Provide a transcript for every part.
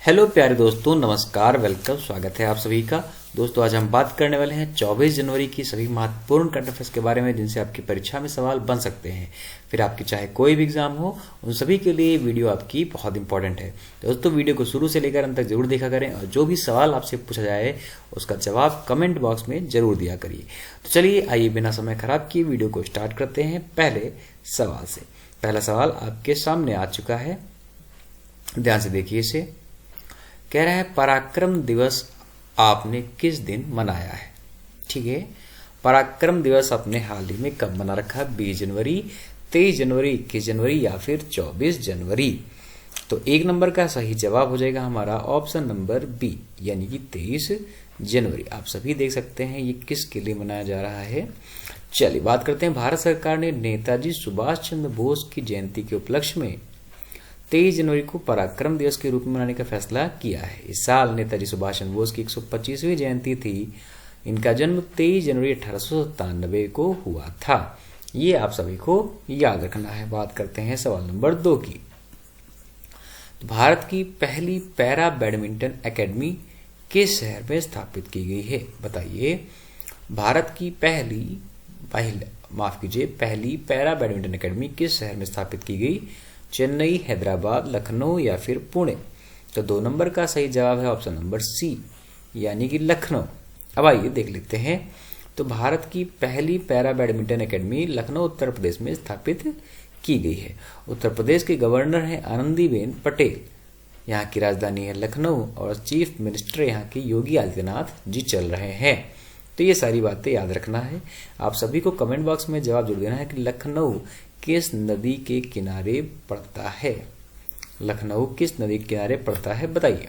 Hello प्यारे दोस्तों, नमस्कार, वेलकम, स्वागत है आप सभी का। दोस्तों आज हम बात करने वाले हैं 24 जनवरी की सभी महत्वपूर्ण करंट अफेयर्स के बारे में जिनसे आपकी परीक्षा में सवाल बन सकते हैं। फिर आपकी चाहे कोई भी एग्जाम हो, उन सभी के लिए वीडियो आपकी बहुत इंपॉर्टेंट है। दोस्तों वीडियो को शुरू से लेकर अंत तक जरूर देखा करें और जो भी सवाल आपसे पूछा जाए उसका जवाब कमेंट बॉक्स में जरूर दिया करिए। तो चलिए आइए बिना समय खराब किए वीडियो को स्टार्ट करते हैं पहले सवाल से। पहला सवाल आपके सामने आ चुका है, ध्यान से देखिए इसे। कह रहा है पराक्रम दिवस आपने किस दिन मनाया है। ठीक है, पराक्रम दिवस आपने हाल ही में कब मना रखा? 20 जनवरी, 23 जनवरी, 21 जनवरी या फिर 24 जनवरी। तो एक नंबर का सही जवाब हो जाएगा हमारा ऑप्शन नंबर बी, यानी कि 23 जनवरी। आप सभी देख सकते हैं ये किसके लिए मनाया जा रहा है। चलिए बात करते हैं। भारत सरकार ने नेताजी सुभाष चंद्र बोस की जयंती के उपलक्ष्य में 23 जनवरी को पराक्रम दिवस के रूप में मनाने का फैसला किया है। इस साल नेताजी सुभाष चंद्र बोस की 125वीं जयंती थी। इनका जन्म 23 जनवरी 1897 को हुआ था। ये आप सभी को याद रखना है। बात करते हैं सवाल नंबर 2 की। तो भारत की पहली पैरा बैडमिंटन एकेडमी किस शहर में स्थापित की गई है? बताइए। भारत की पहली पैरा बैडमिंटन एकेडमी किस शहर में स्थापित की गई? चेन्नई, हैदराबाद, लखनऊ या फिर पुणे? तो 2 नंबर का सही जवाब है ऑप्शन नंबर सी, यानी कि लखनऊ। अब आइए देख लेते हैं। तो भारत की पहली para badminton academy Lucknow Uttar Pradesh में स्थापित की गई है। उत्तर प्रदेश के गवर्नर हैं आनंदीबेन पटेल। यहाँ की राजधानी है लखनऊ और चीफ मिनिस्टर यहाँ के योगी आदित्यनाथ जी चल रहे हैं। तो ये सारी बातें याद रखना है। आप सभी को कमेंट बॉक्स में जवाब जरूर देना है कि लखनऊ किस नदी के किनारे पड़ता है। लखनऊ किस नदी के किनारे पड़ता है, बताइए।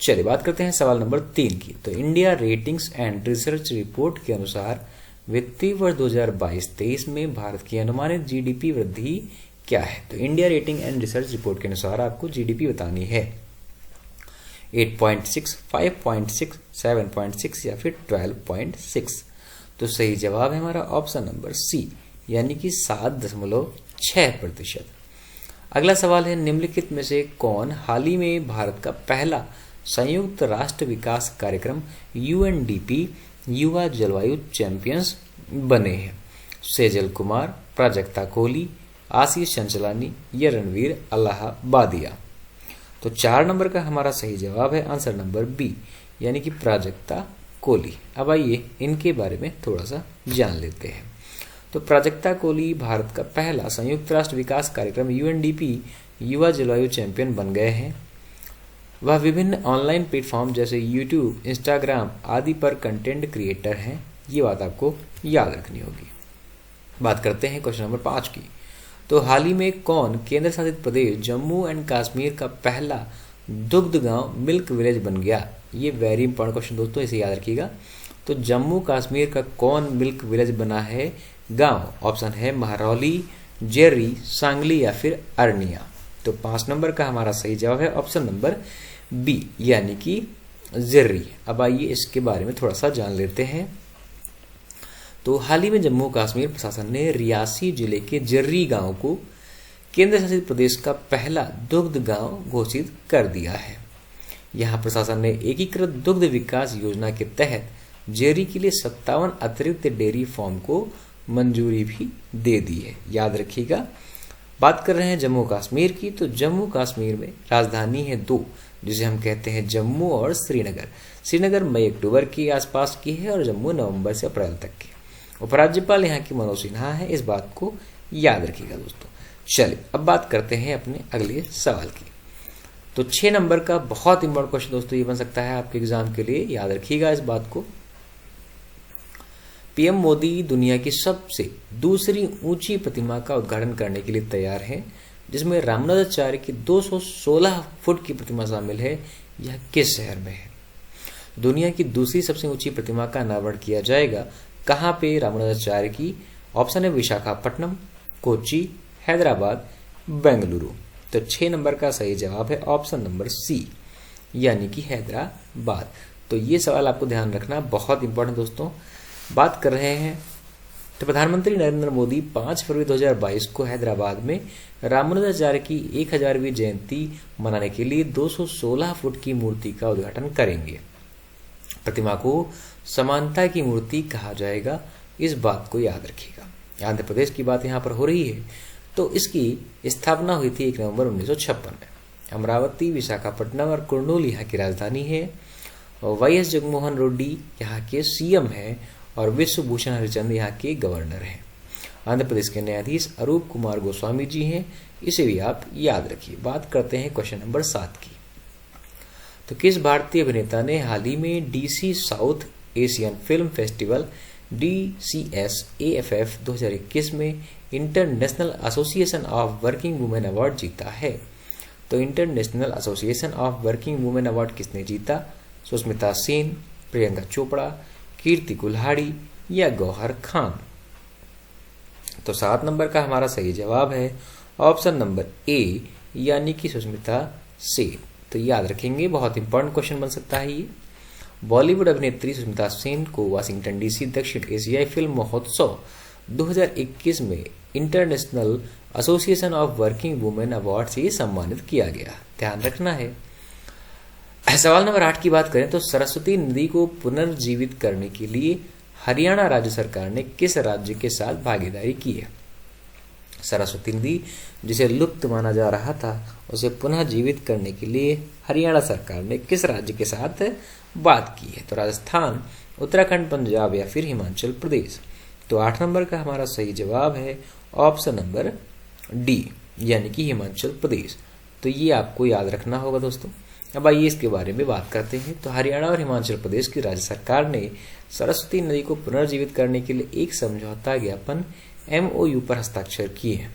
चलिए बात करते हैं सवाल नंबर 3 की। तो India ratings and research report के अनुसार वित्तीय वर्ष 2022-23 में भारत की अनुमानित जीडीपी वृद्धि क्या है? तो India rating and research report के अनुसार आपको जीडीपी बतानी है। 8.6, 5.6, 7.6 या फिर 12.6। तो सही जवाब है हमारा ऑप्शन नंबर सी, यानी कि 7.6%। अगला सवाल है, निम्नलिखित में से कौन हाल ही में भारत का पहला संयुक्त राष्ट्र विकास कार्यक्रम UNDP युवा जलवायु चैंपियंस बने हैं? सेजल कुमार, प्राजक्ता कोहली, आशीष चंचलानी या रणवीर अलाहाबादिया? तो 4 नंबर का हमारा सही जवाब है आंसर नंबर बी, यानी कि प्राजक्ता कोहली। अब आइए इनके बारे में थोड़ा सा जान लेते हैं। तो प्राजक्ता कोहली भारत का पहला संयुक्त राष्ट्र विकास कार्यक्रम UNDP युवा जलवायु चैंपियन बन गए हैं। वह विभिन्न ऑनलाइन प्लेटफॉर्म जैसे YouTube, Instagram आदि पर कंटेंट क्रिएटर हैं। ये बात आपको याद रखनी होगी। बात करते हैं क्वेश्चन नंबर 5 की। तो हाल ही में कौन केंद्र शासित प्रदेश जम्मू एंड कश्मीर का पहला दुग्ध गांव मिल्क विलेज बन गया? ये वेरी इंपॉर्टेंट क्वेश्चन दोस्तों, इसे याद रखिएगा। तो जम्मू कश्मीर का कौन मिल्क विलेज बना है गांव? ऑप्शन है महरौली, जेरी, सांगली या फिर अरनिया? तो 5 नंबर का हमारा सही जवाब है ऑप्शन नंबर बी, यानी कि जेरी। अब आइए इसके बारे में थोड़ा सा जान लेते हैं। तो हाल ही में जम्मू कश्मीर प्रशासन ने रियासी जिले के जर्री गांव को केंद्र शासित प्रदेश का पहला दुग्ध गांव घोषित कर दिया है। यहां प्रशासन ने एकीकृत दुग्ध विकास योजना के तहत जेरी के लिए 57 अतिरिक्त डेयरी फार्म को मंजूरी भी दे दी है। याद रखिएगा। बात कर रहे हैं जम्मू कश्मीर की। तो जम्मू कश्मीर में राजधानी है 2, जिसे हम कहते हैं जम्मू और श्रीनगर। श्रीनगर मई अक्टूबर के आसपास की है और जम्मू नवंबर से अप्रैल तक की। उपराज्यपाल यहाँ की मनोज सिन्हा है, इस बात को याद रखिएगा दोस्तों। चलिए अब बात करते हैं अपने अगले सवाल की। तो 6 नंबर का बहुत इंपॉर्टेंट क्वेश्चन दोस्तों ये बन सकता है आपके एग्जाम के लिए, याद रखिएगा इस बात को। पीएम मोदी दुनिया की सबसे दूसरी ऊंची प्रतिमा का उद्घाटन करने के लिए तैयार हैं, जिसमें रामानुजाचार्य की 216 फुट की प्रतिमा शामिल है। यह किस शहर में है? दुनिया की दूसरी सबसे ऊंची प्रतिमा का अनावरण किया जाएगा कहाँ पे रामानुजाचार्य की? ऑप्शन है विशाखापट्टनम, कोच्चि, हैदराबाद, बेंगलुरु। तो 6 नंबर का सही जवाब है ऑप्शन नंबर सी, यानी कि हैदराबाद। तो ये सवाल आपको ध्यान रखना बहुत इंपॉर्टेंट दोस्तों। बात कर रहे हैं तो प्रधानमंत्री नरेंद्र मोदी 5 फरवरी 2022 को हैदराबाद में रामानुजाचार्य की 1000वीं जयंती मनाने के लिए 216 फुट की मूर्ति का उद्घाटन करेंगे। प्रतिमा को समानता की मूर्ति कहा जाएगा, इस बात को याद रखिएगा। आंध्र प्रदेश की बात यहाँ पर हो रही है तो इसकी स्थापना हुई थी 1 नवंबर 1956 में। अमरावती, विशाखापट्टनम और कुर्नूल यहाँ की राजधानी है। वाईएस जगनमोहन रेड्डी यहाँ के सीएम हैं और विश्वभूषण हरिचंद यहाँ के गवर्नर हैं। आंध्र प्रदेश के न्यायाधीश अरूप कुमार गोस्वामी जी हैं, इसे भी आप याद रखिए। बात करते हैं क्वेश्चन नंबर 7 की। तो किस भारतीय अभिनेता ने हाल ही में DC south Asian film festival DCS-AFF 2021 में international association of working women award जीता है? तो international association of working women award किसने जीता? सुष्मिता सेन, प्रियंका चोपड़ा, कीर्ति कुल्हाड़ी या गौहर खान? तो 7 नंबर का हमारा सही जवाब है ऑप्शन नंबर ए, यानी कि सुष्मिता सेन। तो याद रखेंगे, बहुत इंपॉर्टेंट क्वेश्चन बन सकता है ये। बॉलीवुड अभिनेत्री सुष्मिता सेन को वाशिंगटन डीसी दक्षिण एशियाई फिल्म महोत्सव 2021 में international association of working women award से सम्मानित किया गया। ध्यान रखना है। सवाल नंबर 8 की बात करें तो सरस्वती नदी को पुनर्जीवित करने के लिए हरियाणा राज्य सरकार ने किस राज्य के साथ भागीदारी की है? सरस्वती नदी जिसे लुप्त माना जा रहा था उसे पुनः जीवित करने के लिए हरियाणा सरकार ने किस राज्य के साथ बात की है? तो राजस्थान, उत्तराखंड, पंजाब या फिर हिमाचल प्रदेश? तो 8 नंबर का हमारा सही जवाब है ऑप्शन नंबर डी, यानी कि हिमाचल प्रदेश। तो ये आपको याद रखना होगा दोस्तों। अब आइए इसके बारे में बात करते हैं। तो हरियाणा और हिमाचल प्रदेश की राज्य सरकार ने सरस्वती नदी को पुनर्जीवित करने के लिए एक समझौता ज्ञापन MOU पर हस्ताक्षर किए हैं।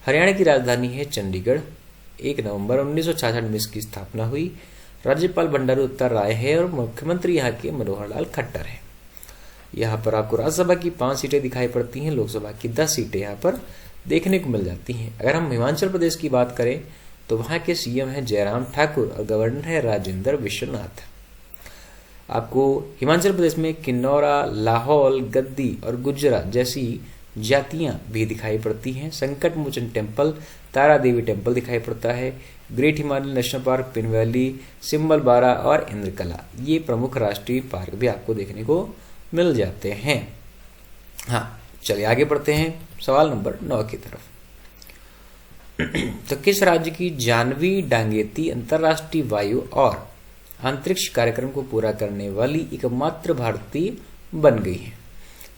हरियाणा की राजधानी है चंडीगढ़। 1 नवंबर 1966 में इसकी स्थापना हुई। राज्यपाल बंडारू दत्तात्रेय है और मुख्यमंत्री यहाँ के मनोहर लाल खट्टर हैं। यहाँ पर आपको राज्यसभा की 5 सीटें दिखाई पड़ती हैं, लोकसभा की 10 सीटें यहाँ पर देखने को मिल जाती हैं। अगर हम हिमाचल प्रदेश की बात करें तो वहाँ के सीएम हैं जयराम ठाकुर और गवर्नर है राजेंद्र विश्वनाथ। आपको हिमाचल प्रदेश में किन्नौरा, लाहौल, गद्दी और गुज्जरा जैसी जातियां भी दिखाई पड़ती हैं। संकट मोचन टेम्पल, तारा देवी टेम्पल दिखाई पड़ता है। Great Himalayan national park, pin valley, symbol बारा और इंद्रकला, ये प्रमुख राष्ट्रीय पार्क भी आपको देखने को मिल जाते हैं। हाँ, चलिए आगे बढ़ते हैं सवाल नंबर 9 की तरफ। तो किस राज्य की जानवी डांगेती अंतर्राष्ट्रीय वायु और अंतरिक्ष कार्यक्रम को पूरा करने वाली एकमात्र भारतीय बन गई है?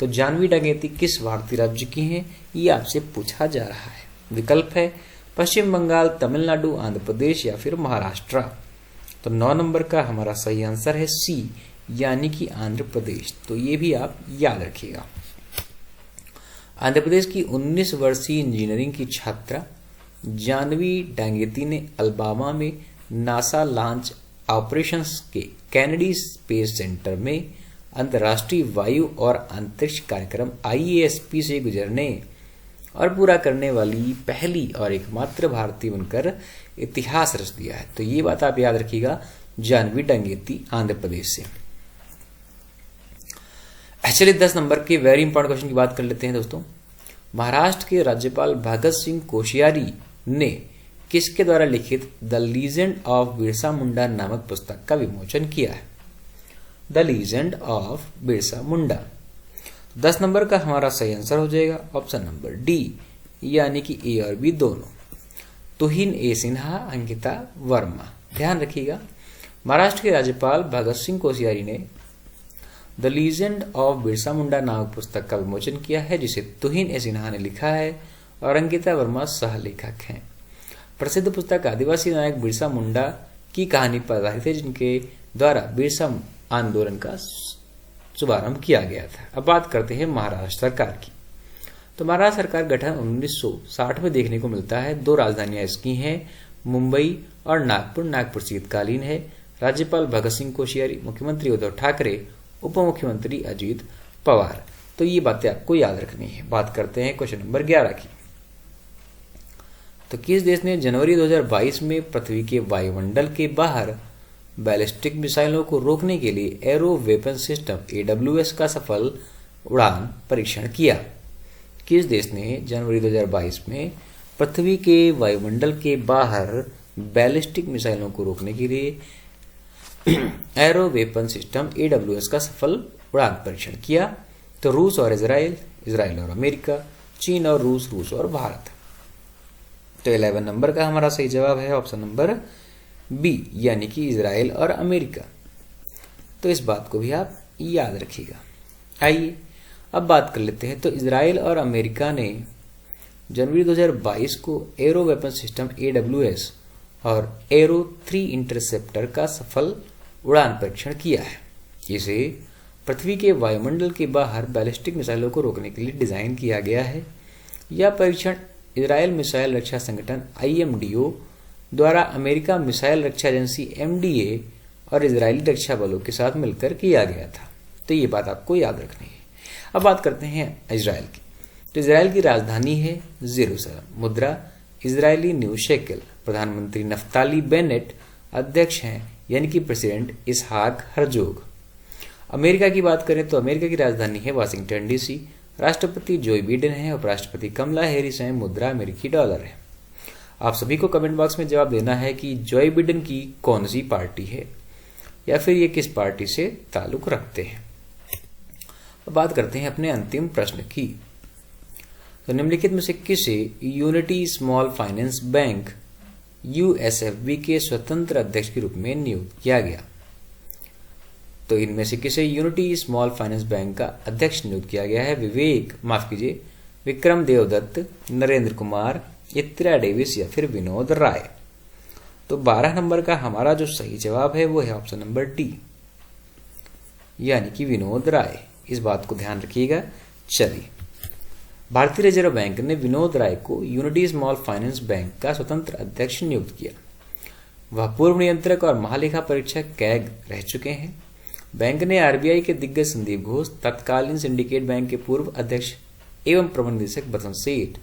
तो जानवी डांगेती किस भारतीय राज्य की हैं, ये आपसे पूछा जा रहा है। विकल्प है पश्चिम बंगाल, तमिलनाडु, आंध्र प्रदेश या फिर महाराष्ट्र। तो 9 नंबर का हमारा सही आंसर है सी, यानी कि आंध्र प्रदेश। तो ये भी आप याद रखिएगा। आंध्र प्रदेश की 19 वर्षीय इंजीनियरिंग की छात्रा जानवी डांगेती ने अलबामा में नासा लॉन्च ऑपरेशंस के कैनेडी स्पेस सेंटर में अंतर्राष्ट्रीय वायु और अंतरिक्ष कार्यक्रम IASP से गुजरने और पूरा करने वाली पहली और एकमात्र भारतीय बनकर इतिहास रच दिया है। तो ये बात आप याद रखिएगा, जानवी डांगेती आंध्र प्रदेश से। चलिए 10 नंबर के वेरी इंपॉर्टेंट क्वेश्चन की बात कर लेते हैं दोस्तों। महाराष्ट्र के राज्यपाल भगत सिंह कोश्यारी ने किसके द्वारा लिखित the legend of Birsa Munda नामक पुस्तक का विमोचन किया है? The legend of Birsa Munda. 10 number का हमारा सही आंसर हो जाएगा ऑप्शन नंबर डी, यानी कि ए और बी दोनों। तुहिन ए सिन्हा, अंकिता वर्मा। ध्यान रखिएगा, महाराष्ट्र के राज्यपाल भगत सिंह कोश्यारी ने the legend of Birsa Munda नामक पुस्तक का विमोचन किया है, जिसे तुहिन ए सिन्हा ने लिखा है और अंकिता वर्मा सह लेखक हैं। प्रसिद्ध पुस्तक आदिवासी नायक बिरसा मुंडा की कहानी पर आधारित है, जिनके द्वारा बिरसा आंदोलन का शुभारंभ किया गया था। अब बात करते हैं महाराष्ट्र सरकार की। तो महाराष्ट्र सरकार गठन 1960 में देखने को मिलता है। 2 राजधानियां इसकी हैं, मुंबई और नागपुर। नागपुर शीतकालीन है। राज्यपाल भगत सिंह कोश्यारी, मुख्यमंत्री उद्धव ठाकरे, उप मुख्यमंत्री अजीत पवार। तो ये बातें आपको याद रखनी है। बात करते हैं क्वेश्चन नंबर 11 की। तो किस देश ने जनवरी 2022 में पृथ्वी के वायुमंडल के बाहर बैलिस्टिक मिसाइलों को रोकने के लिए एरो वेपन सिस्टम AWS का सफल उड़ान परीक्षण किया। किस देश ने जनवरी 2022 में पृथ्वी के वायुमंडल के बाहर बैलिस्टिक मिसाइलों को रोकने के लिए एरो वेपन सिस्टम AWS का सफल उड़ान परीक्षण किया? तो रूस और इजराइल, इजराइल और अमेरिका, चीन और रूस, रूस और भारत। तो 11 नंबर का हमारा सही जवाब है ऑप्शन नंबर बी, यानी कि इजराइल और अमेरिका। तो इस बात को भी आप याद रखिएगा। आइए अब बात कर लेते हैं। तो इजराइल और अमेरिका ने जनवरी 2022 को एरो वेपन सिस्टम AWS और एरो 3 इंटरसेप्टर का सफल उड़ान परीक्षण किया है। इसे पृथ्वी के वायुमंडल के बाहर बैलिस्टिक मिसाइलों को रोकने के लिए डिजाइन किया गया है। यह परीक्षण इजराइल मिसाइल रक्षा संगठन IMDO द्वारा अमेरिका मिसाइल रक्षा एजेंसी MDA और इजरायली रक्षा बलों के साथ मिलकर किया गया था। तो ये बात आपको याद रखनी है। अब बात करते हैं इजराइल की। तो इजराइल की राजधानी है जेरूसलम, मुद्रा इजरायली न्यू शेकेल, प्रधानमंत्री नफ्ताली बेनेट अध्यक्ष हैं यानी कि प्रेसिडेंट इसहाक हर्जोग। अमेरिका की बात करें तो अमेरिका की राजधानी है वाशिंगटन DC, राष्ट्रपति जो बिडेन है, उपराष्ट्रपति कमला हैरिस हैं, मुद्रा अमेरिकी डॉलर है। आप सभी को कमेंट बॉक्स में जवाब देना है कि जो बिडेन की कौन सी पार्टी है या फिर ये किस पार्टी से ताल्लुक रखते हैं। अब बात करते हैं अपने अंतिम प्रश्न की। तो निम्नलिखित में से किसे unity small finance bank USFB के स्वतंत्र अध्यक्ष के रूप में नियुक्त किया गया? तो इनमें से किसे यूनिटी स्मॉल फाइनेंस बैंक का अध्यक्ष नियुक्त किया गया है? विक्रम देवदत्त, नरेंद्र कुमार, इंदिरा डेविस या फिर विनोद राय। तो 12 नंबर का हमारा जो सही जवाब है वो है ऑप्शन नंबर D, यानी कि विनोद राय। इस बात को ध्यान रखिएगा। चलिए, भारतीय रिजर्व बैंक ने विनोद राय को यूनिटी स्मॉल फाइनेंस बैंक का स्वतंत्र अध्यक्ष नियुक्त किया। वह पूर्व नियंत्रक और महालेखा परीक्षक कैग रह चुके हैं। बैंक ने RBI के दिग्गज संदीप घोष, तत्कालीन सिंडिकेट बैंक के पूर्व अध्यक्ष एवं प्रबंध निदेशक बसंत सेठ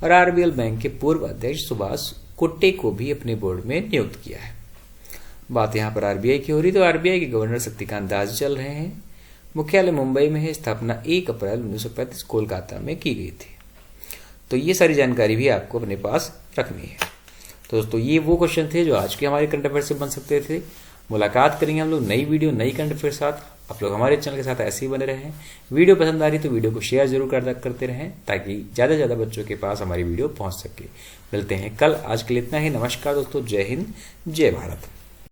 और RBL बैंक के पूर्व अध्यक्ष सुभाष कुट्टे को भी अपने बोर्ड में नियुक्त किया है। बात यहाँ पर RBI की हो रही, तो RBI के गवर्नर शक्तिकांत दास चल रहे हैं। मुख्यालय मुंबई में है। स्थापना 1 अप्रैल 1935 कोलकाता में की गई थी। तो ये सारी जानकारी भी आपको अपने पास रखनी है। तो दोस्तों, ये वो क्वेश्चन थे जो आज के हमारे करंट अफेयर से बन सकते थे। मुलाकात करेंगे हम लोग नई वीडियो, नई करंट अफेयर साथ। आप लोग हमारे चैनल के साथ ऐसे ही बने रहें। वीडियो पसंद आ रही तो वीडियो को शेयर जरूर करते रहें ताकि ज़्यादा से ज़्यादा बच्चों के पास हमारी वीडियो पहुंच सके। मिलते हैं कल। आज के लिए इतना ही। नमस्कार दोस्तों, जय हिंद, जय भारत।